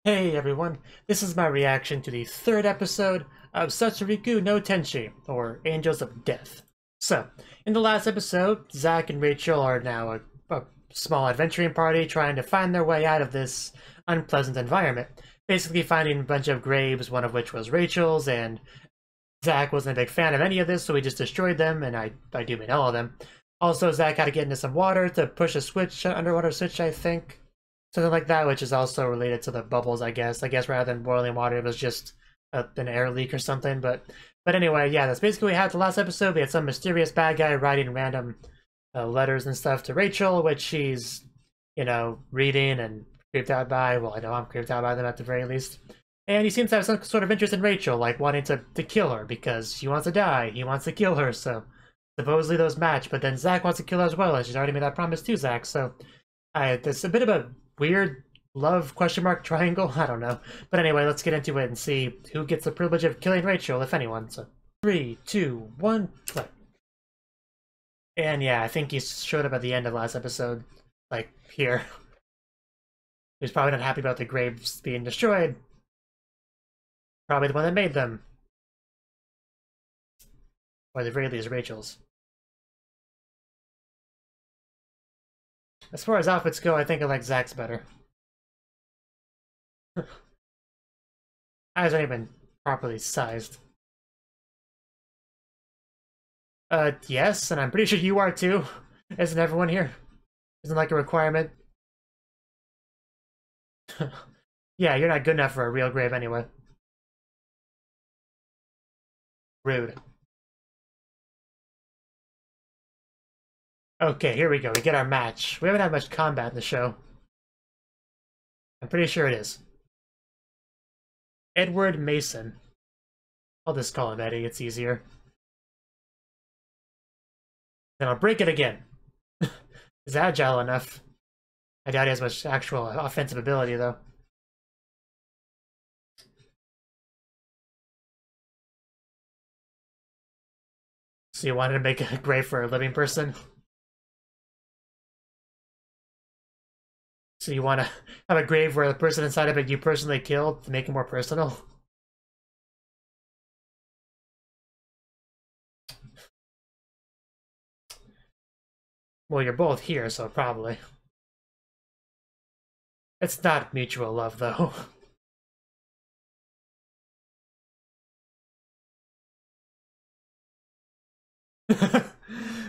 Hey everyone, this is my reaction to the third episode of Satsuriku no Tenshi, or Angels of Death. So, in the last episode, Zack and Rachel are now a small adventuring party trying to find their way out of this unpleasant environment. Basically finding a bunch of graves, one of which was Rachel's, and Zack wasn't a big fan of any of this, so he just destroyed them, and I do mean all of them. Also, Zack had to get into some water to push a switch, underwater switch, I think. Something like that, which is also related to the bubbles, I guess. I guess rather than boiling water, it was just an air leak or something. But anyway, yeah, that's basically what we had the last episode. We had some mysterious bad guy writing random letters and stuff to Rachel, which she's, reading and creeped out by. Well, I know I'm creeped out by them at the very least. And he seems to have some sort of interest in Rachel, like wanting to kill her because she wants to die. He wants to kill her, so supposedly those match. But then Zack wants to kill her as well, and she's already made that promise to Zack. So it's a bit of a weird love question mark triangle. I don't know. But anyway, let's get into it and see who gets the privilege of killing Rachel, if anyone. So 3, 2, 1, play. And yeah, I think he showed up at the end of the last episode, like here. He was probably not happy about the graves being destroyed. Probably the one that made them. Or at the very least, Rachel's. As far as outfits go, I think I like Zack's better. Eyes aren't even properly sized. Yes, and I'm pretty sure you are too. Isn't everyone here? Isn't like a requirement? Yeah, you're not good enough for a real grave anyway. Rude. Okay, here we go. We get our match. We haven't had much combat in the show. I'm pretty sure it is. Edward Mason. I'll just call him Eddie, it's easier. Then I'll break it again. He's agile enough. I doubt he has much actual offensive ability, though. So you wanted to make a grave for a living person? So you want to have a grave where the person inside of it you personally killed to make it more personal? Well, you're both here, so probably. It's not mutual love, though.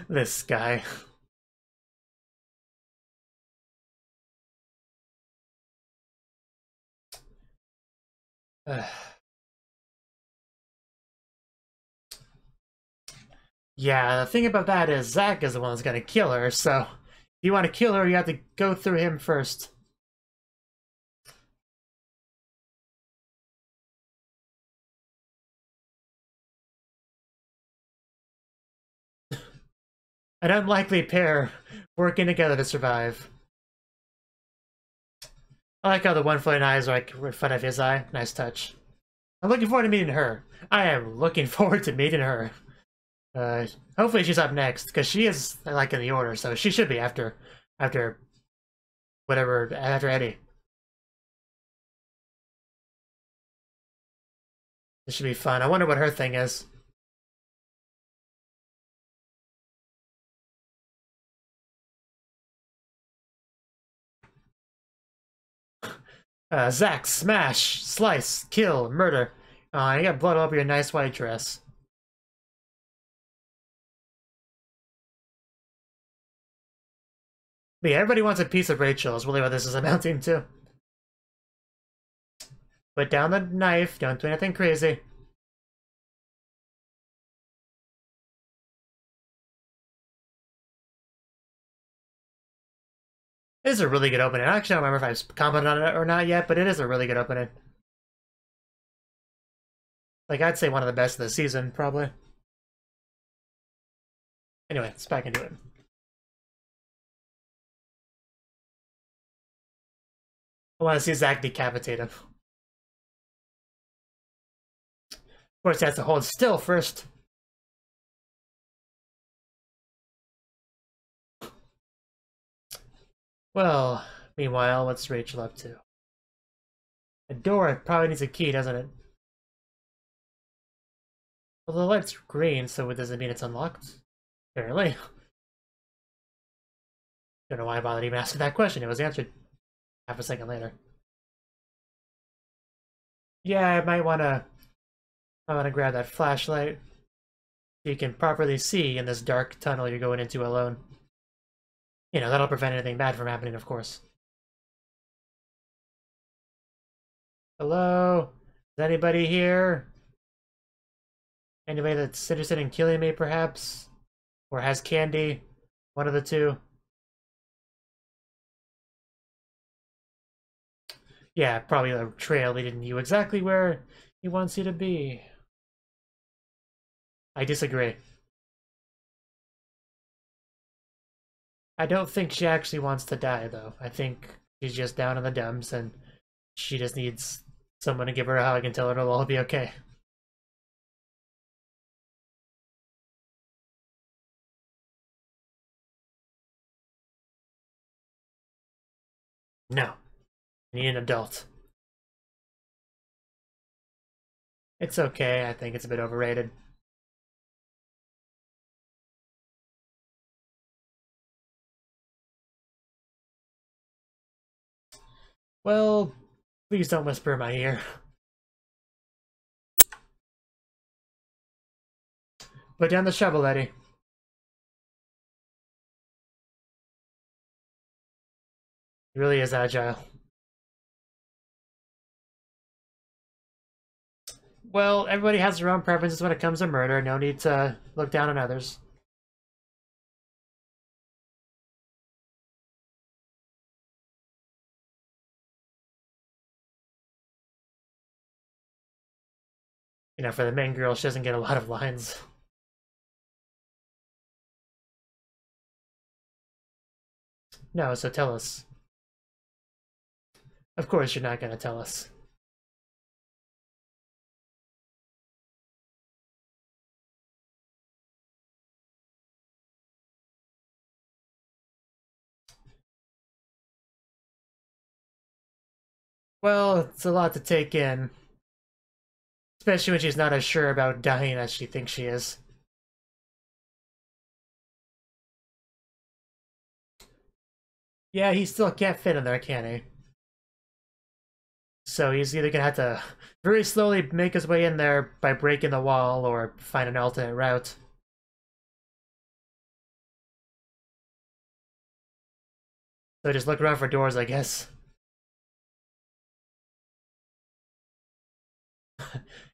This guy. Yeah, the thing about that is Zack is the one that's gonna kill her, so if you want to kill her, you have to go through him first. An unlikely pair working together to survive. I like how the one floating eyes are like in front of his eye. Nice touch. I'm looking forward to meeting her. I am looking forward to meeting her. Hopefully she's up next, because she is like in the order, so she should be after whatever, after Eddie. This should be fun. I wonder what her thing is. Zack, smash, slice, kill, murder. You got blood all over your nice white dress. But yeah, everybody wants a piece of Rachel is really what this is amounting to. Put down the knife, don't do anything crazy. It is a really good opening. Actually, I don't remember if I've commented on it or not yet, but it is a really good opening. Like, I'd say one of the best of the season, probably. Anyway, let's back into it. I want to see Zack decapitate him. Of course, he has to hold still first. Well, meanwhile, what's Rachel up to? A door probably needs a key, doesn't it? Well, the light's green, so it doesn't mean it's unlocked. Apparently. Don't know why I bothered even asking that question. It was answered half a second later. Yeah, I wanna grab that flashlight so you can properly see in this dark tunnel you're going into alone. You know, that'll prevent anything bad from happening, of course. Hello? Is anybody here? Anybody that's interested in killing me, perhaps? Or has candy? One of the two. Yeah, probably a trail leading you exactly where he wants you to be. I disagree. I don't think she actually wants to die, though. I think she's just down in the dumps and she just needs someone to give her a hug and tell her it'll all be okay. No. I need an adult. It's okay, I think it's a bit overrated. Well, please don't whisper in my ear. Put down the shovel, Eddie. He really is agile. Well, everybody has their own preferences when it comes to murder. No need to look down on others. You know, for the main girl, she doesn't get a lot of lines. No, so tell us. Of course you're not gonna tell us. Well, it's a lot to take in. Especially when she's not as sure about dying as she thinks she is. Yeah, he still can't fit in there, can he? So he's either gonna have to very slowly make his way in there by breaking the wall or find an alternate route. So just look around for doors, I guess.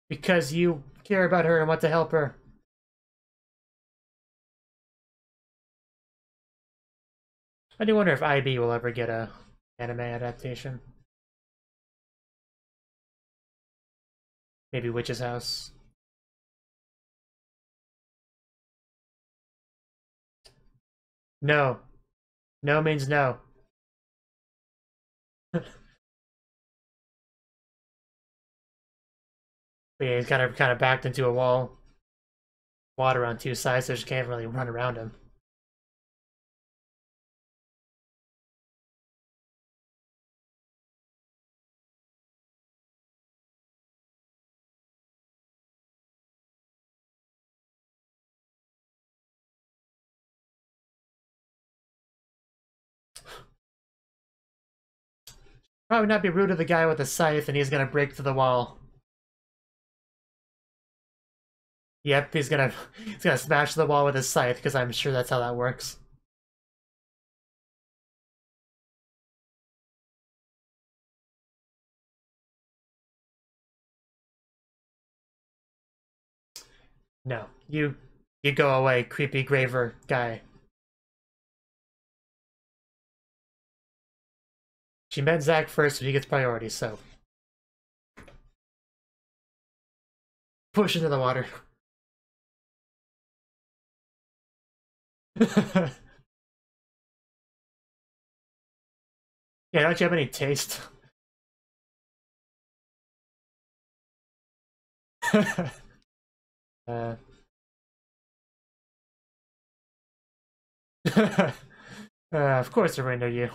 Because you care about her and want to help her. I do wonder if IB will ever get a anime adaptation. Maybe Witch's House. No. No means no. But yeah, he's kind of backed into a wall. Water on two sides, so she can't really run around him. Probably not be rude to the guy with the scythe, and he's gonna break through the wall. Yep, he's gonna smash the wall with his scythe, because I'm sure that's how that works. No, you go away, creepy graver guy. She met Zach first, so he gets priority, so. Push into the water. Yeah, don't you have any taste? uh, of course I know you.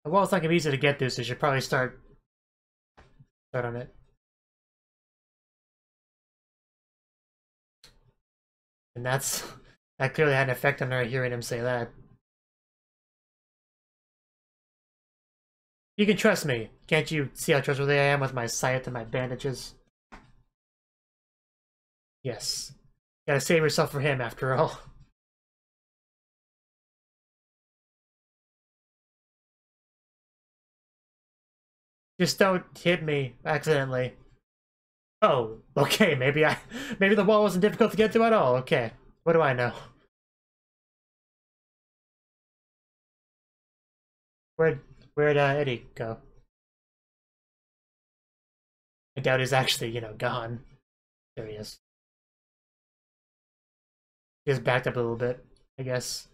The wall's not gonna be easy to get through, so you should probably start on it. And that clearly had an effect on her hearing him say that. You can trust me. Can't you see how trustworthy I am with my sight and my bandages? Yes. Gotta save yourself for him, after all. Just don't hit me accidentally. Oh, okay, maybe the wall wasn't difficult to get to at all. Okay. What do I know? Where'd Eddie go? I doubt he's actually, gone. There he is. He just backed up a little bit, I guess.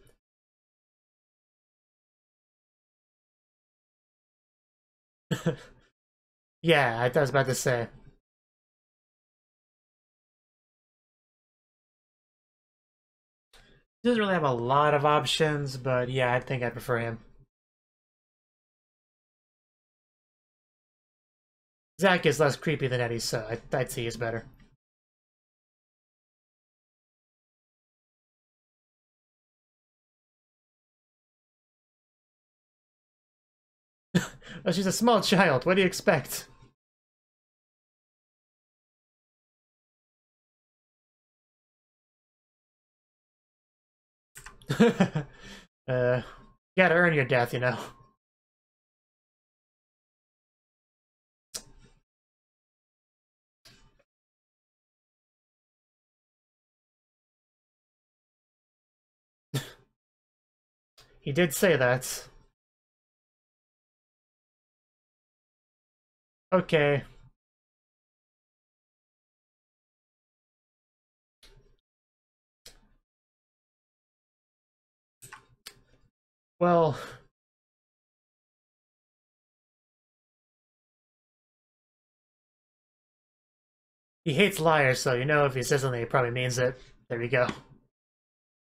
Yeah, I was about to say. He doesn't really have a lot of options, but yeah, I think I prefer him. Zack is less creepy than Eddie, so I'd say he's better. Oh, she's a small child. What do you expect? You gotta earn your death, you know. He did say that. Okay. Well... He hates liars, so you know if he says something, he probably means it. There we go.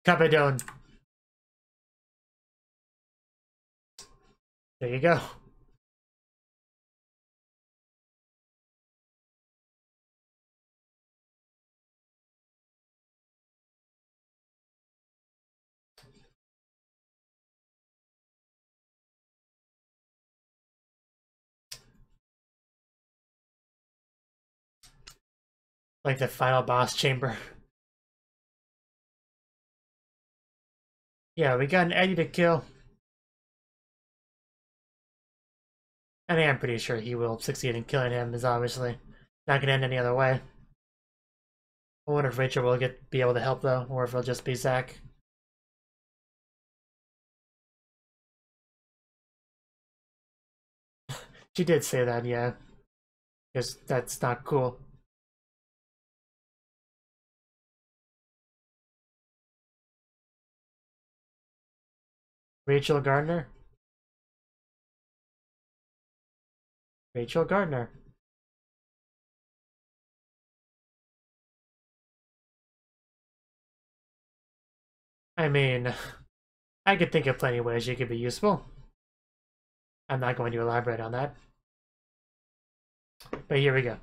Capadone. There you go. Like the final boss chamber. Yeah, we got an Eddie to kill. And I am pretty sure he will succeed in killing him, is obviously not gonna end any other way. I wonder if Rachel will be able to help though, or if it'll just be Zack. She did say that, yeah. Because that's not cool. Rachel Gardner? Rachel Gardner. I mean, I could think of plenty of ways she could be useful. I'm not going to elaborate on that. But here we go.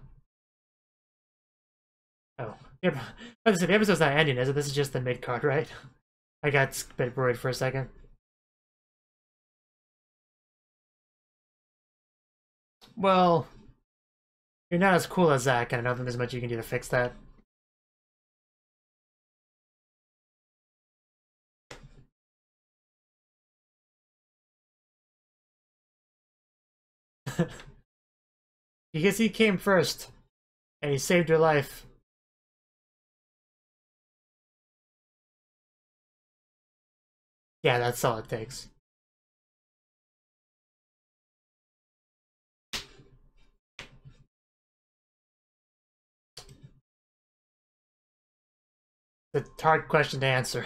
Oh. Yeah, but the episode's not ending, is it? This is just the mid-card, right? I got a bit worried for a second. Well, you're not as cool as Zack, and I don't think there's much you can do to fix that. Because he came first, and he saved your life. Yeah, that's all it takes. It's a hard question to answer.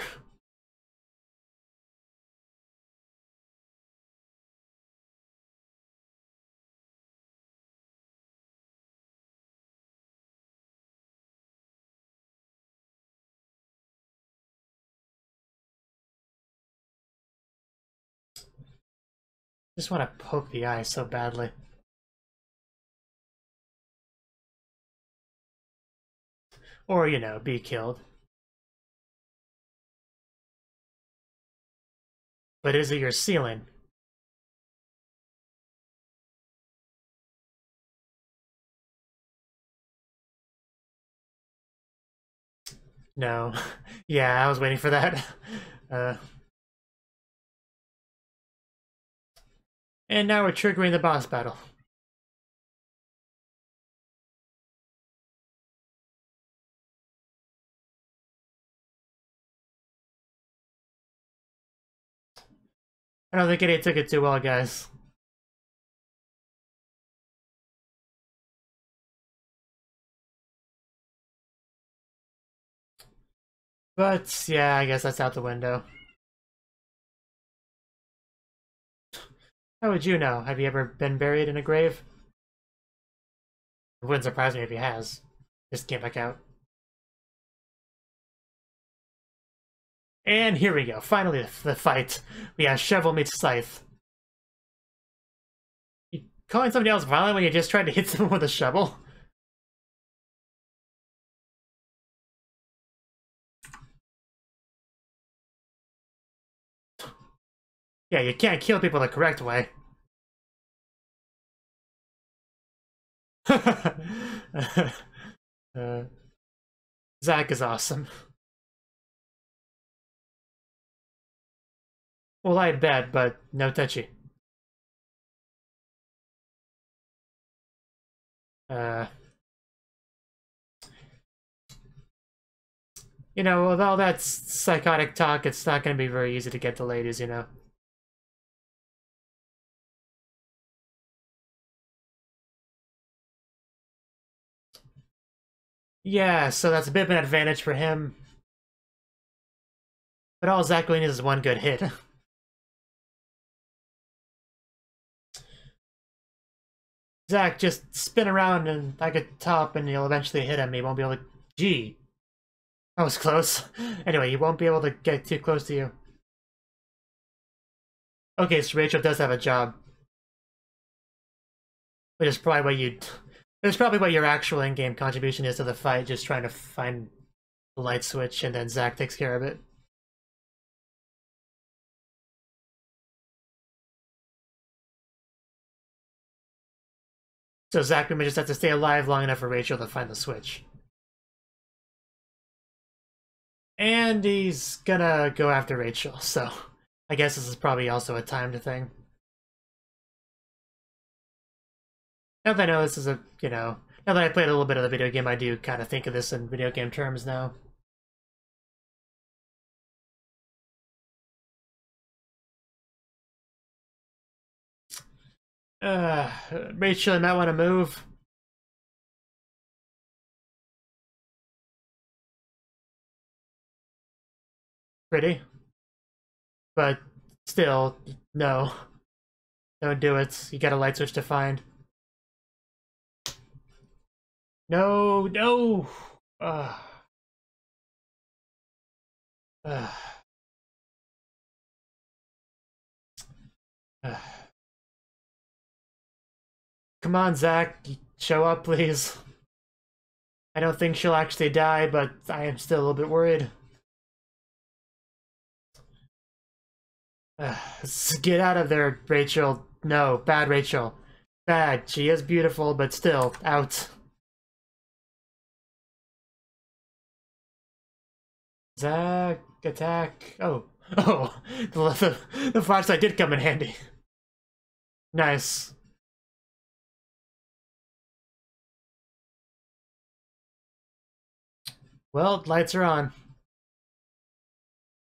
Just want to poke the eye so badly. Or, you know, be killed. But is it your ceiling? No. Yeah, I was waiting for that. And now we're triggering the boss battle. I don't think it took it too well, guys. But, yeah, I guess that's out the window. How would you know? Have you ever been buried in a grave? It wouldn't surprise me if he has. Just came back out. And here we go. Finally, the fight. We have Shovel meets Scythe. You calling somebody else violent when you just tried to hit someone with a shovel? Yeah, you can't kill people the correct way. Zach is awesome. Well, I bet, but no touchy. You know, with all that psychotic talk, it's not going to be very easy to get the ladies, you know. Yeah, so that's a bit of an advantage for him. But all Zach really needs is one good hit. Zach, just spin around and I could top and you'll eventually hit him. He won't be able to... Gee. That was close. Anyway, he won't be able to get too close to you. Okay, so Rachel does have a job. Which is probably what you'd... It's probably what your actual in-game contribution is to the fight, just trying to find the light switch, and then Zach takes care of it. So Zach may just have to stay alive long enough for Rachel to find the switch. And he's gonna go after Rachel, so I guess this is probably also a timed thing. Now that I know this is a, you know, now that I played a little bit of the video game, I do kind of think of this in video game terms now. Rachel, you might want to move. Pretty. But still, no. Don't do it. You got a light switch to find. No, no! Ugh. Ugh. Ugh. Come on, Zach. Show up, please. I don't think she'll actually die, but I am still a little bit worried. Get out of there, Rachel. No, bad Rachel. Bad. She is beautiful, but still, out. Zach, attack. Oh. Oh. The flashlight did come in handy. Nice. Well, lights are on.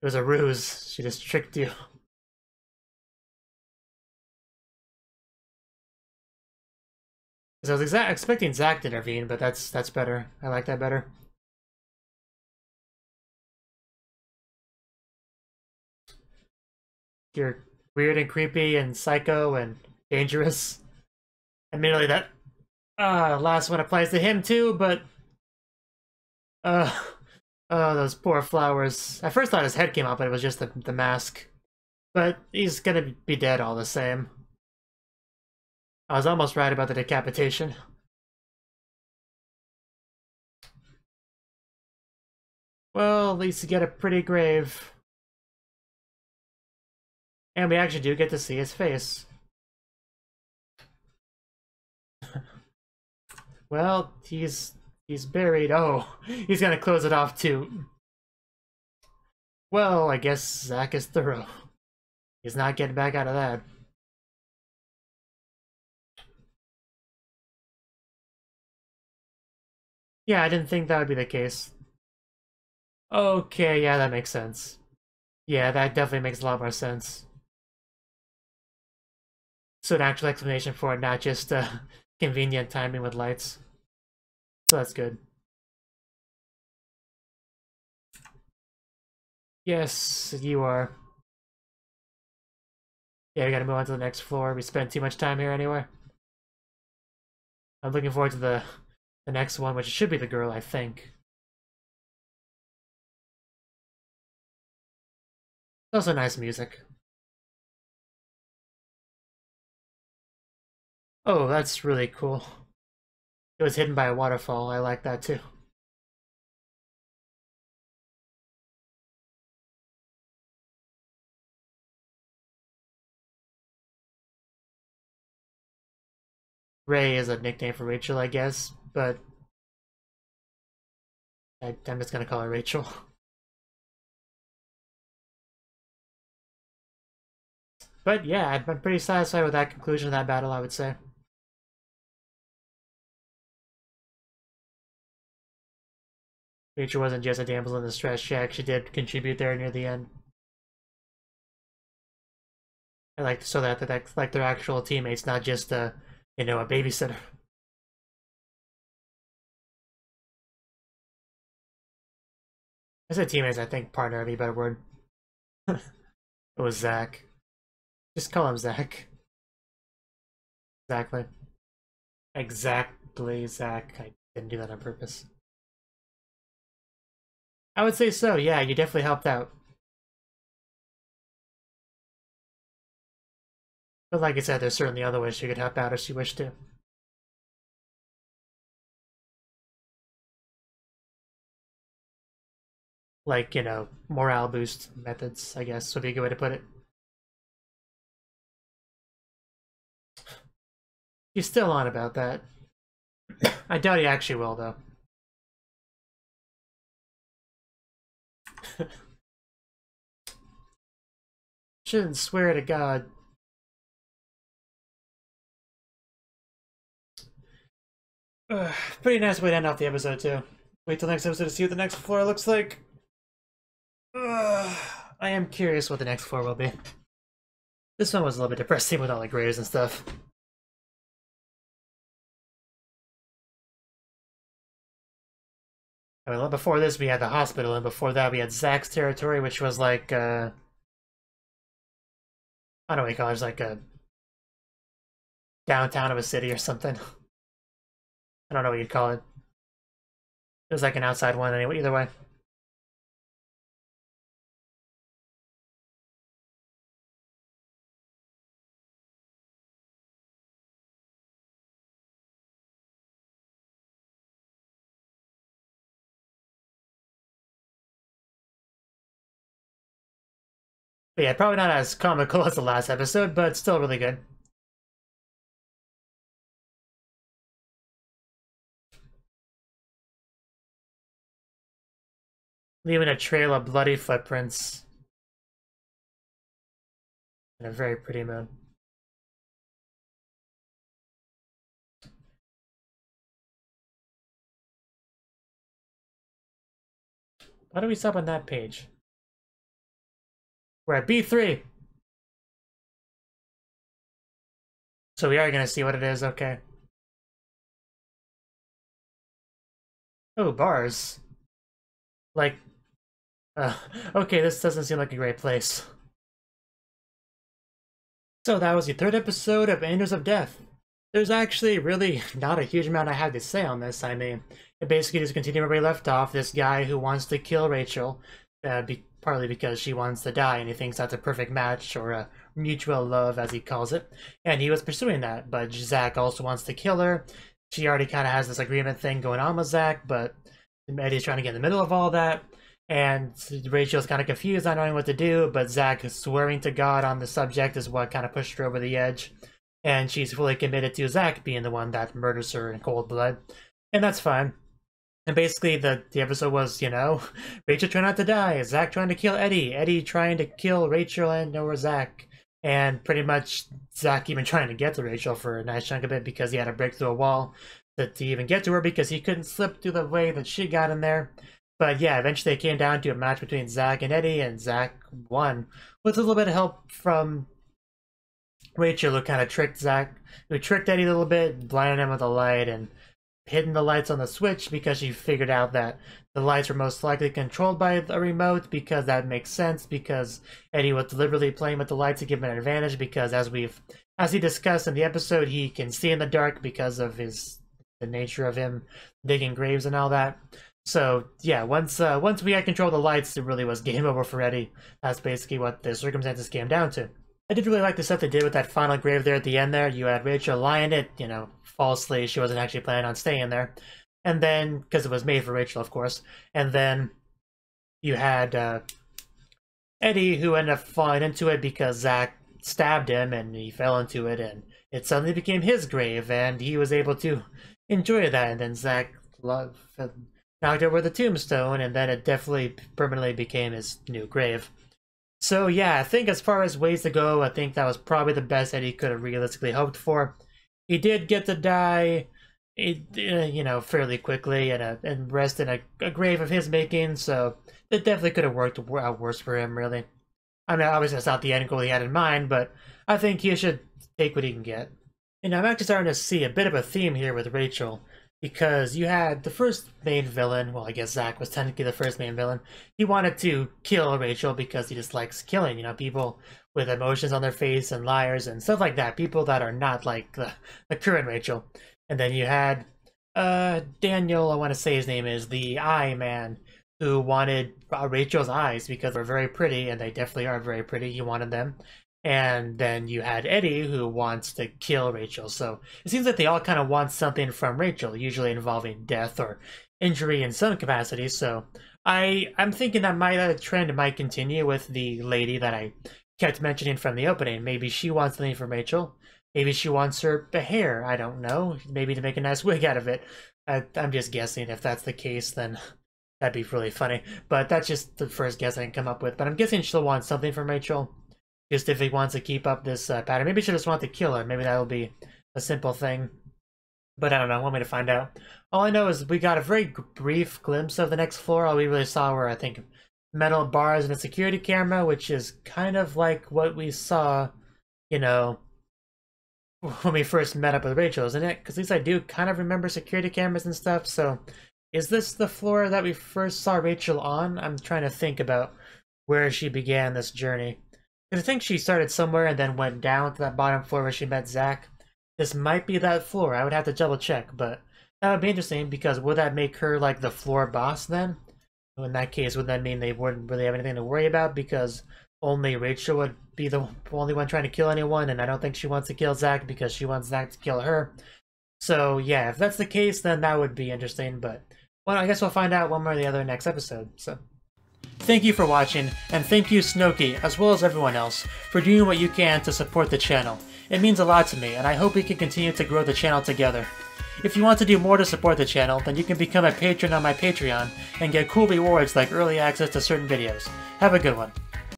It was a ruse. She just tricked you. I was expecting Zach to intervene, but that's better. I like that better. You're weird and creepy and psycho and dangerous. Admittedly, that last one applies to him too, but oh, those poor flowers. I first thought his head came out, but it was just the mask. But he's gonna be dead all the same. I was almost right about the decapitation. Well, at least you get a pretty grave. And we actually do get to see his face. Well, he's buried. Oh, he's gonna close it off too. Well, I guess Zack is thorough. He's not getting back out of that. Yeah, I didn't think that would be the case. Okay, yeah, that makes sense. Yeah, that definitely makes a lot more sense. So an actual explanation for it, not just convenient timing with lights. So that's good. Yes, you are. Yeah, we gotta move on to the next floor. We spent too much time here anyway. I'm looking forward to the next one, which should be the girl, I think. Also nice music. Oh, that's really cool. It was hidden by a waterfall. I like that too. Ray is a nickname for Rachel, I guess, but I'm just gonna call her Rachel. But yeah, I'm pretty satisfied with that conclusion of that battle, I would say. Rachel wasn't just a damsel in distress, she actually did contribute there near the end. I like so that like their actual teammates, not just a a babysitter. I said teammates, I think partner would be a better word. It was Zach. Just call him Zach. Exactly. Exactly, Zach. I didn't do that on purpose. I would say so, yeah, you definitely helped out. But like I said, there's certainly other ways she could help out if she wished to. Like, morale boost methods, I guess would be a good way to put it. He's still on about that. I doubt he actually will, though. Shouldn't swear to God. Pretty nice way to end off the episode, too. Wait till next episode to see what the next floor looks like. I am curious what the next floor will be. This one was a little bit depressing with all the graves and stuff. I mean, before this we had the hospital, and before that we had Zack's territory, which was like, I don't know what you call it, it's like a downtown of a city or something. I don't know what you'd call it. It was like an outside one anyway, either way. But yeah, probably not as comical as the last episode, but still really good. Leaving a trail of bloody footprints. And a very pretty moon. Why do we stop on that page? We're at B3! So we are gonna see what it is, okay. Oh, bars. Like, okay, this doesn't seem like a great place. So that was the third episode of Angels of Death. There's actually really not a huge amount I have to say on this. I mean, it basically just continues where we left off. This guy who wants to kill Rachel, partly because she wants to die and he thinks that's a perfect match, or a mutual love as he calls it, and he was pursuing that. But Zack also wants to kill her. She already kind of has this agreement thing going on with Zack, but Eddie's trying to get in the middle of all that, and Rachel's kind of confused, not knowing what to do, but Zack swearing to God on the subject is what kind of pushed her over the edge, and she's fully committed to Zack being the one that murders her in cold blood, and that's fine. And basically, the episode was, you know, Rachel trying not to die, Zack trying to kill Eddie, Eddie trying to kill Rachel and or Zack, and pretty much Zack even trying to get to Rachel for a nice chunk of it because he had to break through a wall to even get to her because he couldn't slip through the way that she got in there. But yeah, eventually it came down to a match between Zack and Eddie, and Zack won with a little bit of help from Rachel, who kind of tricked Zack, who tricked Eddie a little bit, blinded him with a light, and hidden the lights on the switch because she figured out that the lights were most likely controlled by a remote, because that makes sense, because Eddie was deliberately playing with the lights to give him an advantage, because as he discussed in the episode, he can see in the dark because of the nature of him digging graves and all that. So yeah, once we had control of the lights, it really was game over for Eddie. That's basically what the circumstances came down to. I did really like the stuff they did with that final grave there at the end there. You had Rachel lying it, you know, falsely. She wasn't actually planning on staying there. And then, because it was made for Rachel, of course. And then you had Eddie, who ended up falling into it because Zack stabbed him and he fell into it, and it suddenly became his grave, and he was able to enjoy that. And then Zack knocked over the tombstone, and then it definitely permanently became his new grave. So yeah, I think as far as ways to go, I think that was probably the best that he could have realistically hoped for. He did get to die, you know, fairly quickly, and rest in a grave of his making, so it definitely could have worked out worse for him, really. I mean, obviously that's not the end goal he had in mind, but I think he should take what he can get. And I'm actually starting to see a bit of a theme here with Rachel, because you had the first main villain, well, I guess Zack was technically the first main villain. He wanted to kill Rachel because he just likes killing, you know, people with emotions on their face and liars and stuff like that. People that are not like the current Rachel. And then you had Daniel, I want to say his name is, the Eye Man, who wanted Rachel's eyes because they're very pretty, and they definitely are very pretty. He wanted them. And then you had Eddie, who wants to kill Rachel. So it seems like they all kind of want something from Rachel, usually involving death or injury in some capacity. So I'm thinking that trend might continue with the lady that I kept mentioning from the opening. Maybe she wants something from Rachel. Maybe she wants her hair. I don't know. Maybe to make a nice wig out of it. I'm just guessing. If that's the case, then that'd be really funny. But that's just the first guess I can come up with. But I'm guessing she'll want something from Rachel. Just if he wants to keep up this pattern. Maybe she'll just want to kill her. Maybe that'll be a simple thing. But I don't know. I want me to find out. All I know is we got a very brief glimpse of the next floor. All we really saw were, I think, metal bars and a security camera, which is kind of like what we saw, you know, when we first met up with Rachel, isn't it? Because at least I do kind of remember security cameras and stuff. So is this the floor that we first saw Rachel on? I'm trying to think about where she began this journey. I think she started somewhere and then went down to that bottom floor where she met Zack. This might be that floor. I would have to double check, but that would be interesting, because would that make her like the floor boss then? In that case, would that mean they wouldn't really have anything to worry about, because only Rachel would be the only one trying to kill anyone, and I don't think she wants to kill Zack because she wants Zack to kill her. So yeah, if that's the case, then that would be interesting, but well, I guess we'll find out one way or the other next episode. So thank you for watching, and thank you Cnouki, as well as everyone else, for doing what you can to support the channel. It means a lot to me, and I hope we can continue to grow the channel together. If you want to do more to support the channel, then you can become a patron on my Patreon and get cool rewards like early access to certain videos. Have a good one.